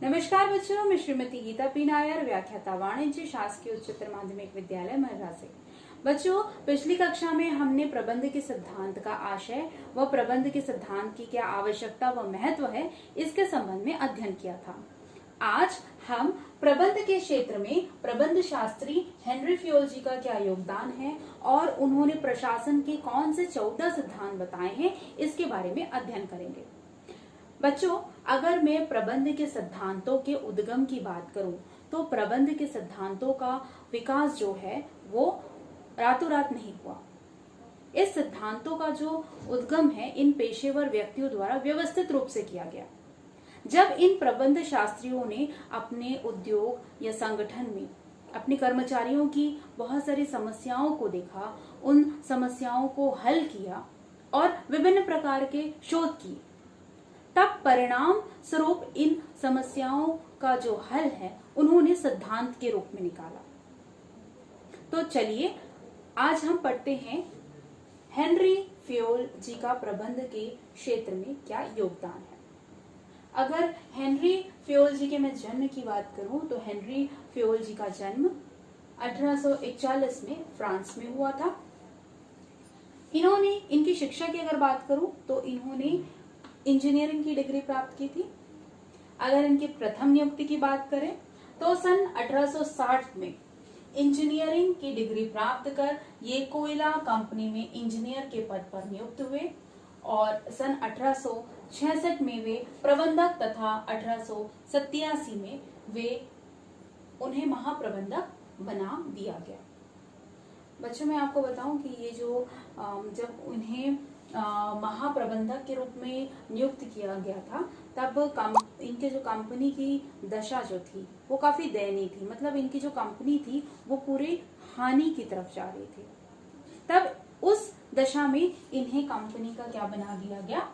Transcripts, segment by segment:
नमस्कार बच्चों, मैं श्रीमती गीता पी नायर, व्याख्याता वाणिज्य, शासकीय उच्चतर माध्यमिक विद्यालय मररा से। बच्चों, पिछली कक्षा में हमने प्रबंध के सिद्धांत का आशय व प्रबंध के सिद्धांत की क्या आवश्यकता व महत्व है, इसके संबंध में अध्ययन किया था। आज हम प्रबंध के क्षेत्र में प्रबंध शास्त्री हेनरी फ्योल जी का क्या योगदान है और उन्होंने प्रशासन के कौन से 14 सिद्धांत बताए हैं, इसके बारे में अध्ययन करेंगे। बच्चों, अगर मैं प्रबंध के सिद्धांतों के उद्गम की बात करूं, तो प्रबंध के सिद्धांतों का विकास जो है वो रातों रात नहीं हुआ। इस सिद्धांतों का जो उद्गम है इन पेशेवर व्यक्तियों द्वारा व्यवस्थित रूप से किया गया। जब इन प्रबंध शास्त्रियों ने अपने उद्योग या संगठन में अपने कर्मचारियों की बहुत सारी समस्याओं को देखा, उन समस्याओं को हल किया और विभिन्न प्रकार के शोध किए, तब परिणाम स्वरूप इन समस्याओं का जो हल है उन्होंने सिद्धांत के रूप में निकाला। तो चलिए आज हम पढ़ते हैं हेनरी फ्योल जी का प्रबंध के क्षेत्र में क्या योगदान है। अगर हेनरी फ्योल जी के मैं जन्म की बात करूं तो हेनरी फ्योल जी का जन्म 1841 में फ्रांस में हुआ था। इन्होंने इनकी शिक्षा की अगर बात करूं तो इन्होंने इंजीनियरिंग की डिग्री प्राप्त की थी। अगर इनकी प्रथम नियुक्ति की बात करें तो सन 1860 में इंजीनियरिंग की डिग्री प्राप्त कर ये कोयला कंपनी में इंजीनियर के पद पर नियुक्त हुए और सन 1866 में वे प्रबंधक तथा 1887 में उन्हें महाप्रबंधक बना दिया गया। बच्चों, मैं आपको बताऊं कि ये जो जब उन्हें महाप्रबंधक के रूप में नियुक्त किया गया था, तब इनके जो कंपनी की दशा जो थी वो काफी दयनीय थी। मतलब इनकी जो कंपनी थी वो पूरे हानि की तरफ जा रही थी। तब उस दशा में इन्हें कंपनी का क्या बना दिया गया,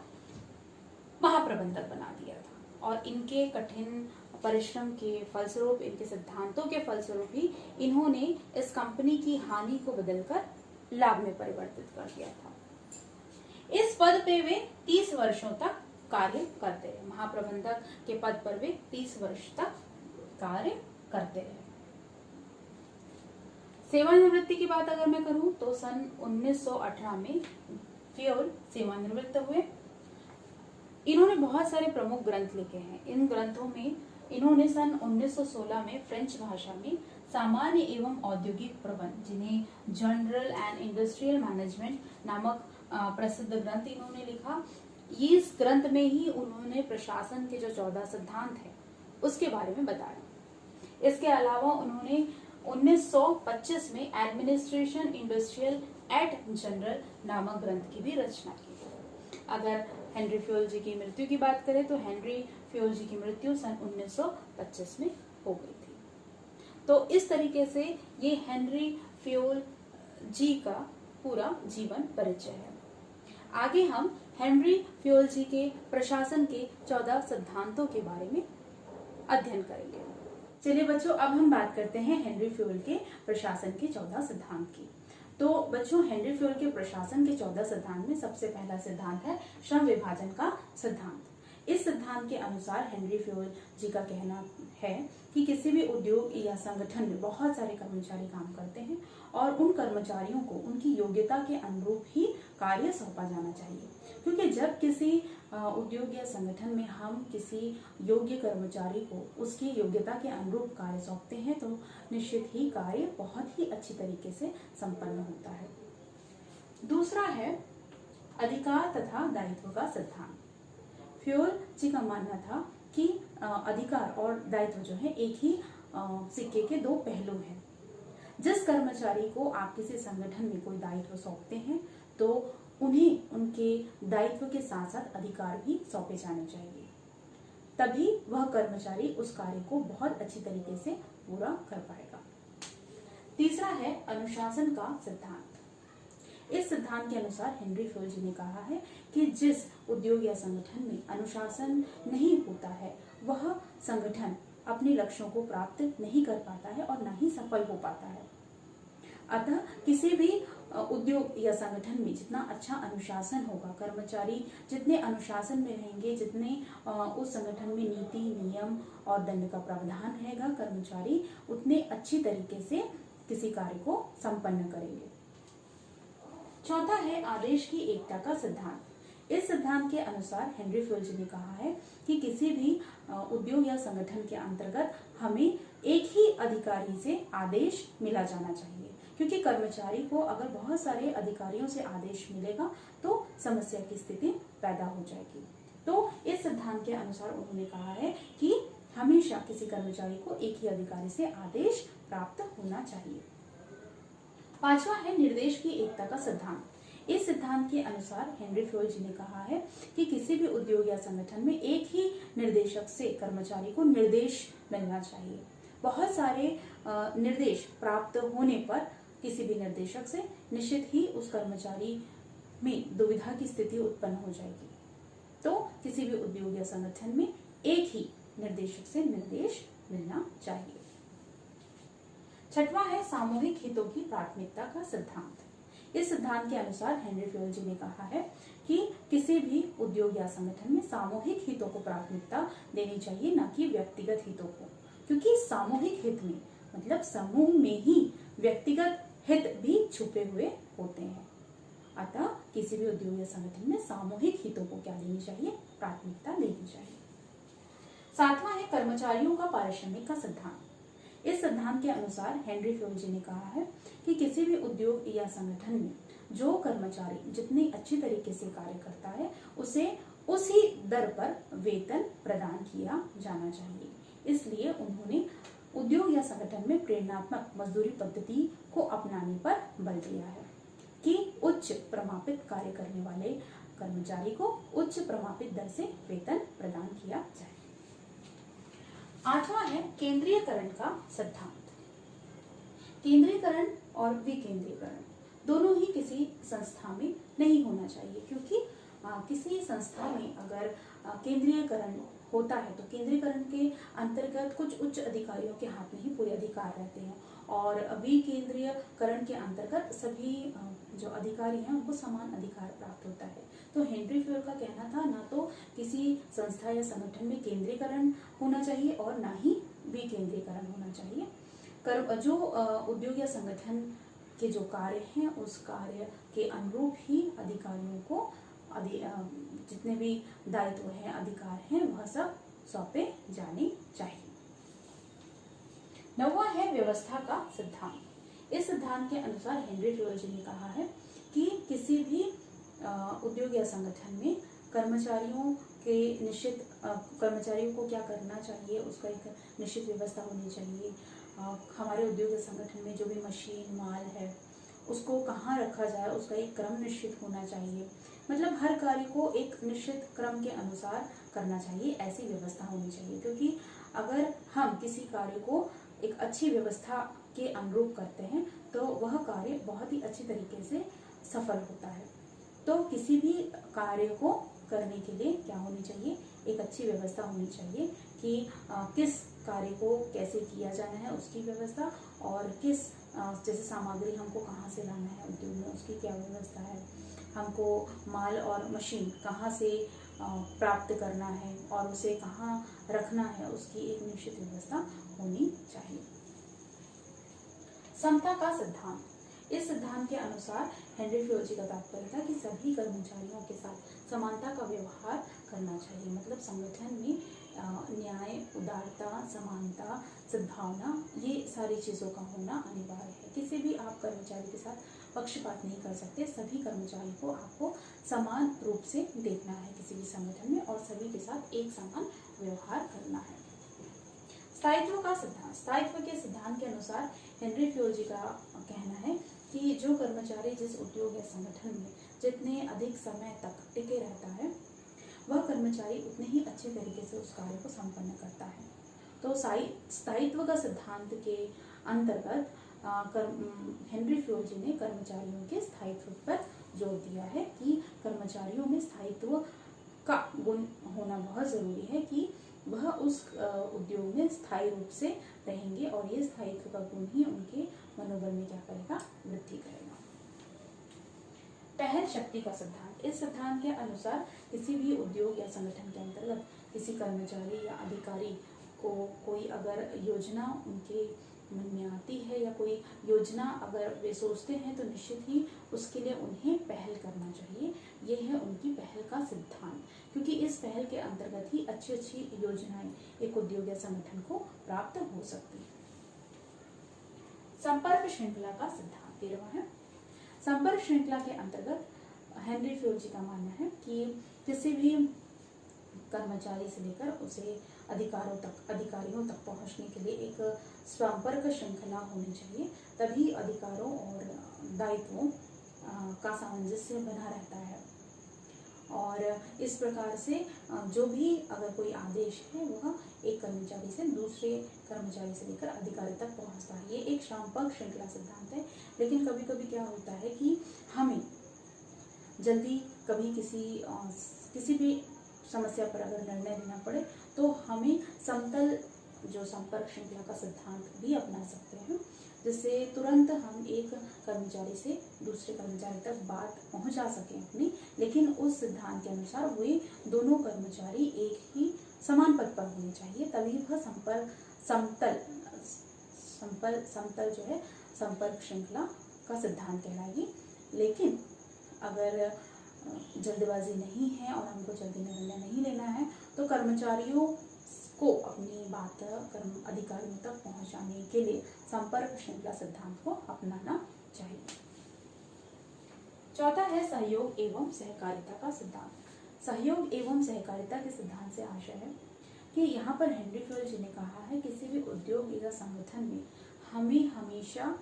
महाप्रबंधक बना दिया था। और इनके कठिन परिश्रम के फलस्वरूप, इनके सिद्धांतों के फलस्वरूप ही इन्होंने इस कंपनी की हानि को बदलकर लाभ में परिवर्तित कर दिया था। इस पद पे वे 30 वर्षों तक कार्य करते रहे। महाप्रबंधक के पद पर वे 30 वर्ष तक कार्य करते रहे। सेवानिवृत्ति की बात अगर मैं करूं तो सन 1918 में फ्योल सेवानिवृत्त हुए। इन्होंने बहुत सारे प्रमुख ग्रंथ लिखे हैं। इन ग्रंथों में इन्होंने सन 1916 में फ्रेंच भाषा में सामान्य एवं औद्योगिक प्रबंध, जिन्हें जनरल एंड इंडस्ट्रियल मैनेजमेंट नामक प्रसिद्ध ग्रंथ इन्होंने लिखा। इस ग्रंथ में ही उन्होंने प्रशासन के जो 14 सिद्धांत है उसके बारे में बताया। इसके अलावा उन्होंने 1925 में एडमिनिस्ट्रेशन इंडस्ट्रियल एट जनरल नामक ग्रंथ की भी रचना की। अगर हेनरी फ्योल जी की मृत्यु की बात करें तो हेनरी फ्योल जी की मृत्यु सन 1925 में हो गई थी। तो इस तरीके से ये हेनरी फ्योल जी का पूरा जीवन परिचय है। आगे हम हेनरी फ्योल जी के प्रशासन के 14 सिद्धांतों के बारे में अध्ययन करेंगे। चलिए बच्चों, अब हम बात करते हैं हेनरी फ्योल के प्रशासन के 14 सिद्धांत की। तो बच्चों, हेनरी फ्योल के प्रशासन के 14 सिद्धांत में सबसे पहला सिद्धांत है श्रम विभाजन का सिद्धांत। इस सिद्धांत के अनुसार हेनरी फ्योल जी का कहना है कि किसी भी उद्योग या संगठन में बहुत सारे कर्मचारी काम करते हैं और उन कर्मचारियों को उनकी योग्यता के अनुरूप ही कार्य सौंपा जाना चाहिए। क्योंकि जब किसी उद्योग या संगठन में हम किसी योग्य कर्मचारी को उसकी योग्यता के अनुरूप कार्य सौंपते हैं तो निश्चित ही कार्य बहुत ही अच्छी तरीके से संपन्न होता है। दूसरा है अधिकार तथा दायित्व का सिद्धांत। फ्योल जी का मानना था कि अधिकार और दायित्व जो है एक ही सिक्के के दो पहलू हैं। जिस कर्मचारी को आप किसी संगठन में कोई दायित्व सौंपते हैं तो उन्हें उनके दायित्व के साथ साथ अधिकार भी सौंपे जाने चाहिए, तभी वह कर्मचारी उस कार्य को बहुत अच्छी तरीके से पूरा कर पाएगा। तीसरा है अनुशासन का सिद्धांत। इस सिद्धांत के अनुसार हेनरी फ्योल जी ने कहा है कि जिस उद्योग या संगठन में अनुशासन नहीं होता है वह संगठन अपने लक्ष्यों को प्राप्त नहीं कर पाता है और न ही सफल हो पाता है। अतः किसी भी उद्योग या संगठन में जितना अच्छा अनुशासन होगा, कर्मचारी जितने अनुशासन में रहेंगे, जितने उस संगठन में नीति नियम और दंड का प्रावधान रहेगा, कर्मचारी उतने अच्छी तरीके से किसी कार्य को संपन्न करेंगे। चौथा है आदेश की एकता का सिद्धांत। इस सिद्धांत के अनुसार हेनरी फ्योल जी ने कहा है कि किसी भी उद्योग या संगठन के अंतर्गत हमें एक ही अधिकारी से आदेश मिला जाना चाहिए, क्योंकि कर्मचारी को अगर बहुत सारे अधिकारियों से आदेश मिलेगा तो समस्या की स्थिति पैदा हो जाएगी। तो इस सिद्धांत के अनुसार उन्होंने कहा है कि हमेशा किसी कर्मचारी को एक ही अधिकारी से आदेश प्राप्त होना चाहिए। पांचवा है निर्देश की एकता का सिद्धांत। इस सिद्धांत के अनुसार हेनरी फ्योल जी ने कहा है कि किसी भी उद्योग या संगठन में एक ही निर्देशक से कर्मचारी को निर्देश मिलना चाहिए। बहुत सारे निर्देश प्राप्त होने पर किसी भी निर्देशक से निश्चित ही उस कर्मचारी में दुविधा की स्थिति उत्पन्न हो जाएगी। तो किसी भी उद्योग या संगठन में एक ही निर्देशक से निर्देश मिलना चाहिए। छठवां है सामूहिक हितों की प्राथमिकता का सिद्धांत। इस सिद्धांत के अनुसार हेनरी फ्योल जी ने कहा है कि किसी भी उद्योग या संगठन में सामूहिक हितों को प्राथमिकता देनी चाहिए, न कि व्यक्तिगत हितों को, क्योंकि सामूहिक हित में मतलब समूह में ही व्यक्तिगत हित भी छुपे हुए होते हैं। अतः किसी भी उद्योग या संगठन में सामूहिक हितों को क्या देनी चाहिए, प्राथमिकता देनी चाहिए। सातवां है कर्मचारियों का पारिश्रमिक का सिद्धांत। इस सिद्धांत के अनुसार हेनरी फ्योल जी ने कहा है कि किसी भी उद्योग या संगठन में जो कर्मचारी जितनी अच्छी तरीके से कार्य करता है उसे उसी दर पर वेतन प्रदान किया जाना चाहिए। इसलिए उन्होंने उद्योग या संगठन में प्रेरणात्मक मजदूरी पद्धति को अपनाने पर बल दिया है कि उच्च प्रमापित कार्य करने वाले कर्मचारी को उच्च प्रमापित दर से वेतन प्रदान किया जाए। आठवां है केंद्रीयकरण का सिद्धांत। केंद्रीयकरण और विकेंद्रीकरण दोनों ही किसी संस्था में नहीं होना चाहिए, क्योंकि किसी संस्था में अगर केंद्रीयकरण होता है तो केंद्रीयकरण के अंतर्गत कुछ उच्च अधिकारियों के हाथ में ही पूरे अधिकार रहते हैं, और विकेंद्रीयकरण के अंतर्गत सभी जो अधिकारी हैं उनको समान अधिकार प्राप्त होता है। तो हेनरी फ्योल का कहना था ना तो किसी संस्था या संगठन में केंद्रीयकरण होना चाहिए और ना ही विकेंद्रीकरण होना चाहिए। जो उद्योग या संगठन के जो कार्य हैं उस कार्य के अनुरूप ही अधिकारियों को जितने भी दायित्व हैं, अधिकार हैं, वह सब सौंपे जाने चाहिए। नौवां है व्यवस्था का सिद्धांत। इस सिद्धांत के अनुसार हेनरी फ्योल जी ने कहा है कि किसी भी उद्योग या संगठन में कर्मचारियों को क्या करना चाहिए, उसका एक निश्चित व्यवस्था होनी चाहिए। हमारे उद्योग या संगठन में जो भी मशीन माल है उसको कहाँ रखा जाए उसका एक क्रम निश्चित होना चाहिए। मतलब हर कार्य को एक निश्चित क्रम के अनुसार करना चाहिए, ऐसी व्यवस्था होनी चाहिए। क्योंकि अगर हम किसी कार्य को एक अच्छी व्यवस्था के अनुरूप करते हैं तो वह कार्य बहुत ही अच्छी तरीके से सफल होता है। तो किसी भी कार्य को करने के लिए क्या होनी चाहिए, एक अच्छी व्यवस्था होनी चाहिए कि किस कार्य को कैसे किया जाना है उसकी व्यवस्था, और किस जैसे सामग्री हमको कहाँ से लाना है उद्योग में उसकी क्या व्यवस्था है, हमको माल और मशीन कहाँ से प्राप्त करना है और उसे कहाँ रखना है, उसकी एक निश्चित व्यवस्था होनी चाहिए। समता का सिद्धांत। इस सिद्धांत के अनुसार हेनरी फ्योल जी का तात्पर्य था कि सभी कर्मचारियों के साथ समानता का व्यवहार करना चाहिए। मतलब संगठन में न्याय, उदारता, समानता, सद्भावना, ये सारी चीज़ों का होना अनिवार्य है। किसी भी आप कर्मचारी के साथ पक्षपात नहीं कर सकते। सभी कर्मचारी को आपको समान रूप से देखना है किसी भी संगठन में, और सभी के साथ एक समान व्यवहार करना है। स्थायित्व का सिद्धांत। स्थायित्व के सिद्धांत के अनुसार हेनरी फ्योल जी का कहना है कि जो कर्मचारी जिस उद्योग या संगठन में जितने अधिक समय तक टिके रहता है वह कर्मचारी उतने ही अच्छे तरीके से उस कार्य को संपन्न करता है। तो स्थायित्व का सिद्धांत के अंतर्गत हेनरी फ्योल जी ने कर्मचारियों के स्थायित्व पर जोर दिया है कि कर्मचारियों में स्थायित्व का गुण होना बहुत जरूरी है कि वह उस उद्योग में स्थायी रूप से रहेंगे, और ये स्थायित्व का गुण ही उनके मनोबल में क्या करेगा, वृद्धि करेगा। पहल शक्ति का सिद्धांत। इस सिद्धांत के अनुसार किसी भी उद्योग या संगठन के अंतर्गत किसी कर्मचारी या अधिकारी को कोई अगर योजना उनके मन में आती है या कोई योजना अगर वे सोचते हैं तो निश्चित ही उसके लिए उन्हें पहल करना चाहिए। यह है उनकी पहल का सिद्धांत, क्योंकि इस पहल के अंतर्गत ही अच्छी अच्छी योजनाएं एक उद्योग या संगठन को प्राप्त हो सकती है। संपर्क श्रृंखला का सिद्धांत 13वां है। संपर्क श्रृंखला के अंतर्गत हेनरी फ्योल जी का मानना है कि किसी भी कर्मचारी से लेकर उसे अधिकारियों तक पहुंचने के लिए एक संपर्क श्रृंखला होनी चाहिए, तभी अधिकारों और दायित्वों का सामंजस्य बना रहता है। और इस प्रकार से जो भी अगर कोई आदेश है वह एक कर्मचारी से दूसरे कर्मचारी से लेकर अधिकारी तक पहुंचता है। ये एक संपर्क श्रृंखला सिद्धांत है। लेकिन कभी कभी क्या होता है कि हमें जल्दी कभी किसी भी समस्या पर अगर निर्णय लेना पड़े तो हमें समतल जो संपर्क श्रृंखला का सिद्धांत भी अपना सकते हैं, जिससे तुरंत हम एक कर्मचारी से दूसरे कर्मचारी तक बात पहुंचा सकें अपनी। लेकिन उस सिद्धांत के अनुसार वे दोनों कर्मचारी एक ही समान पद पर होने चाहिए, तभी वह समतल जो है संपर्क श्रृंखला का सिद्धांत कहलाएगी। लेकिन अगर जल्दबाजी नहीं है और हमको जल्दी निर्णय नहीं लेना है तो कर्मचारियों को अपनी बात अधिकारियों तक पहुंचाने के लिए संपर्क श्रृंखला सिद्धांत को अपनाना चाहिए। चौथा है सहयोग एवं सहकारिता का सिद्धांत। सहयोग एवं सहकारिता के सिद्धांत से आशय है कि यहाँ पर हेनरी फ्योल जी ने कहा है किसी भी उद्योग या संगठन में हमें हमेशा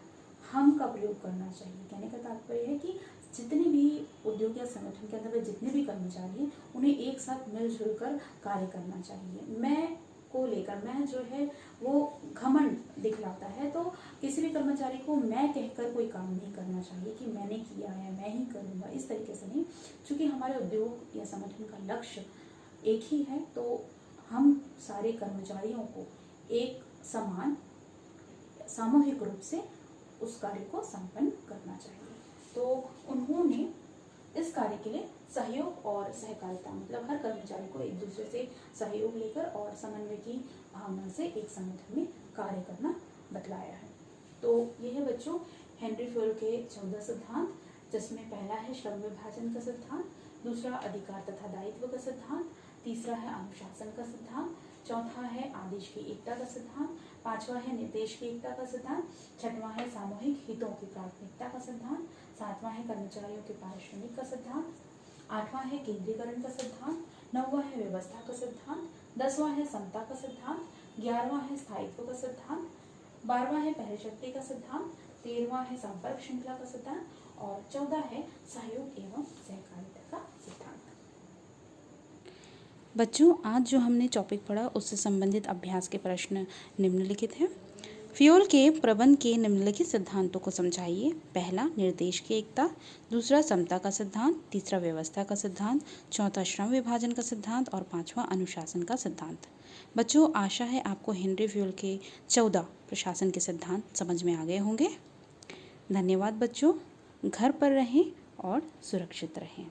हम का प्रयोग करना चाहिए। कहने का तात्पर्य है कि जितने भी उद्योग या संगठन के अंदर जितने भी कर्मचारी हैं उन्हें एक साथ मिलजुल कर कार्य करना चाहिए। मैं को लेकर मैं जो है वो घमंड दिखलाता है तो किसी भी कर्मचारी को मैं कहकर कोई काम नहीं करना चाहिए कि मैंने किया है मैं ही करूँगा, इस तरीके से नहीं। क्योंकि हमारे उद्योग या संगठन का लक्ष्य एक ही है तो हम सारे कर्मचारियों को एक समान सामूहिक रूप से उस कार्य को संपन्न करना चाहिए। तो उन्होंने इस कार्य के लिए सहयोग और सहकारिता मतलब हर कर्मचारी को एक दूसरे से सहयोग लेकर और समन्वय की भावना से एक संगठन में कार्य करना बतलाया है। तो यह है बच्चों हेनरी फ्योल के 14 सिद्धांत, जिसमें पहला है श्रम विभाजन का सिद्धांत, दूसरा अधिकार तथा दायित्व का सिद्धांत, तीसरा है अनुशासन का सिद्धांत, चौथा है आदेश की एकता का सिद्धांत, पांचवा है निर्देश की एकता का सिद्धांत, छठवां है सामूहिक हितों की प्राथमिकता का सिद्धांत, सातवां है कर्मचारियों के पारिश्रमिक का सिद्धांत, आठवां है केंद्रीकरण का सिद्धांत, नौवां है व्यवस्था का सिद्धांत, 10वां है समता का सिद्धांत, 11वां है स्थायित्व का सिद्धांत, 12वां है पहल शक्ति का सिद्धांत, 13वां है संपर्क श्रृंखला का सिद्धांत और 14 है सहयोग एवं सहकारिता का सिद्धांत। बच्चों आज जो हमने टॉपिक पढ़ा उससे संबंधित अभ्यास के प्रश्न निम्नलिखित हैं। फ्योल के प्रबंध के निम्नलिखित सिद्धांतों को समझाइए। पहला निर्देश की एकता, दूसरा समता का सिद्धांत, तीसरा व्यवस्था का सिद्धांत, चौथा श्रम विभाजन का सिद्धांत और पांचवा अनुशासन का सिद्धांत। बच्चों आशा है आपको हेनरी फ्योल के 14 प्रशासन के सिद्धांत समझ में आ गए होंगे। धन्यवाद बच्चों, घर पर रहें और सुरक्षित रहें।